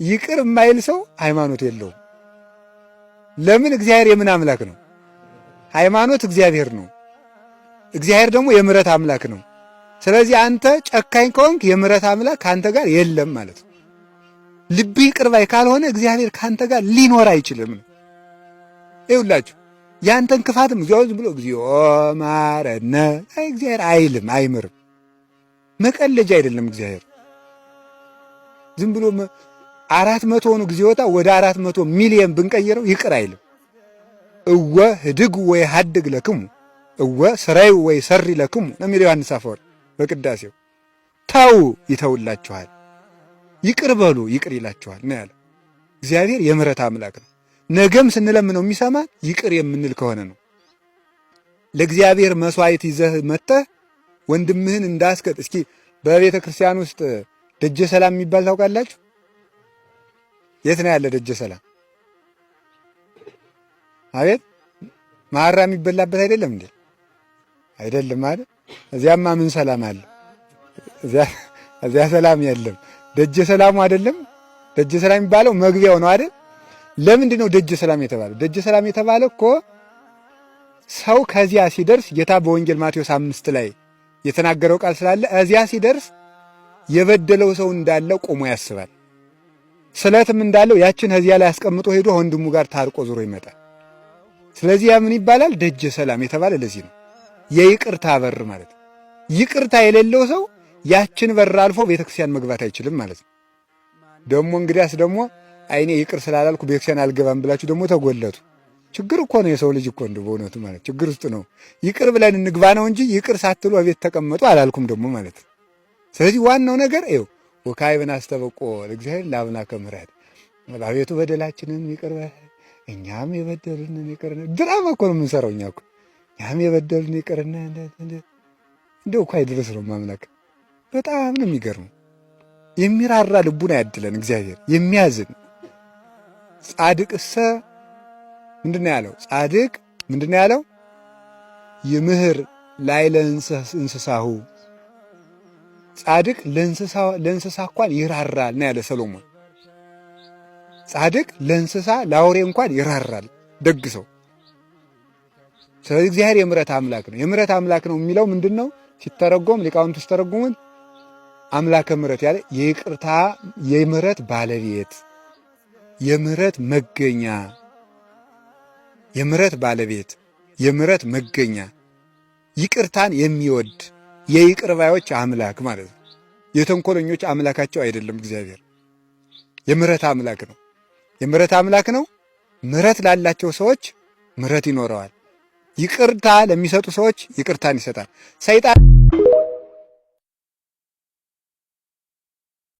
ይቅር የማይል ሰው ሃይማኖት የለውም። ለምን? እግዚአብሔር የምን አምላክ ነው? ሃይማኖት እግዚአብሔር ነው። እግዚአብሔር ደግሞ የምሕረት አምላክ ነው። ስለዚህ አንተ ጨካኝ ከሆንክ የምሕረት አምላክ ከአንተ ጋር የለም ማለት ነው። ልብህ ይቅር ባይ ካልሆነ እግዚአብሔር ከአንተ ጋር ሊኖር አይችልም። ይኸውላችሁ ያንተን ክፋትም እግዚኦ ዝም ብሎ እግዚኦ ማረነ እግዚአብሔር አይልም፣ አይምርም። መቀለጃ አይደለም እግዚአብሔር። ዝም ብሎ 400 ሆኖ እግዚኦታ ወደ 400 ሚሊዮን ብንቀይረው ይቅር አይልም። እወ ህድግ ወይ ሀድግ ለክሙ እወ ስራዩ ወይ ሰሪ ለክሙ ነው የሚለው ዮሐንስ አፈወርቅ በቅዳሴው። ተው ይተውላችኋል፣ ይቅር በሉ ይቅር ይላችኋል ነው ያለው። እግዚአብሔር የምሕረት አምላክ ነው። ነገም ስንለምነው የሚሰማን ይቅር የምንል ከሆነ ነው። ለእግዚአብሔር መስዋዕት ይዘህ መጥተህ ወንድምህን እንዳስቀጥ። እስኪ በቤተ ክርስቲያን ውስጥ ደጀ ሰላም የሚባል ታውቃላችሁ? የት ነው ያለ ደጀ ሰላም? አቤት ማራ የሚበላበት አይደለም እንዴ? አይደለም አይደል? እዚያማ ምን ሰላም አለ? እዚያ ሰላም የለም። ደጀ ሰላሙ አይደለም። ደጀ ሰላም የሚባለው መግቢያው ነው አይደል? ለምንድን ነው ደጀ ሰላም የተባለው? ደጀ ሰላም የተባለ እኮ ሰው ከዚያ ሲደርስ ጌታ በወንጌል ማቴዎስ 5 ላይ የተናገረው ቃል ስላለ እዚያ ሲደርስ የበደለው ሰው እንዳለ ቆሞ ያስባል። ስለትም እንዳለው ያችን እዚያ ላይ አስቀምጦ ሄዶ ወንድሙ ጋር ታርቆ ዞሮ ይመጣል። ስለዚህ ያ ምን ይባላል? ደጀ ሰላም የተባለ ለዚህ ነው። የይቅርታ በር ማለት ነው። ይቅርታ የሌለው ሰው ያችን በር አልፎ ቤተክርስቲያን መግባት አይችልም ማለት ነው። ደግሞ እንግዲያስ ደግሞ አይኔ ይቅር ስላላልኩ ቤተክርስቲያን አልገባም ብላችሁ ደግሞ ተጎለቱ። ችግር እኮ ነው። የሰው ልጅ እኮ እንደው በእውነቱ ማለት ችግር ውስጥ ነው። ይቅር ብለን እንግባ ነው እንጂ ይቅር ሳትሉ እቤት ተቀመጡ አላልኩም ደግሞ ማለት ነው። ስለዚህ ዋናው ነገር ይኸው ወካዕብን አስተበቆ ለእግዚአብሔር ለአምላከ ምሕረት አቤቱ በደላችንን ይቅር በለን እኛም የበደሉንን ይቅር። ድራማ እኮ ነው የምንሰራው እኛ እኮ እኛም የበደሉን ይቅርና እንደው እኮ አይድረስ ነው ማምላክ። በጣም ነው የሚገርመው። የሚራራ ልቡን ያድለን እግዚአብሔር። የሚያዝን ጻድቅሰ ምንድን ነው ያለው? ጻድቅ ምንድን ነው ያለው? ይምህር ላዕለ እንስሳሁ። ጻድቅ ለእንስሳ እንኳን ይራራል ነው ያለ ሰሎሞን። ጻድቅ ለእንስሳ ለአውሬ እንኳን ይራራል፣ ደግ ሰው። ስለዚህ እግዚአብሔር የምሕረት አምላክ ነው። የምሕረት አምላክ ነው የሚለው ምንድን ነው? ሲተረጎም ሊቃውንቱ ሲተረጉሙት አምላከ ምሕረት ያለ የይቅርታ የምሕረት ባለቤት፣ የምሕረት መገኛ፣ የምሕረት ባለቤት፣ የምሕረት መገኛ፣ ይቅርታን የሚወድ የይቅር ባዮች አምላክ ማለት ነው። የተንኮለኞች አምላካቸው አይደለም እግዚአብሔር። የምሕረት አምላክ ነው። የምሕረት አምላክ ነው። ምሕረት ላላቸው ሰዎች ምሕረት ይኖረዋል። ይቅርታ ለሚሰጡ ሰዎች ይቅርታን ይሰጣል። ሰይጣን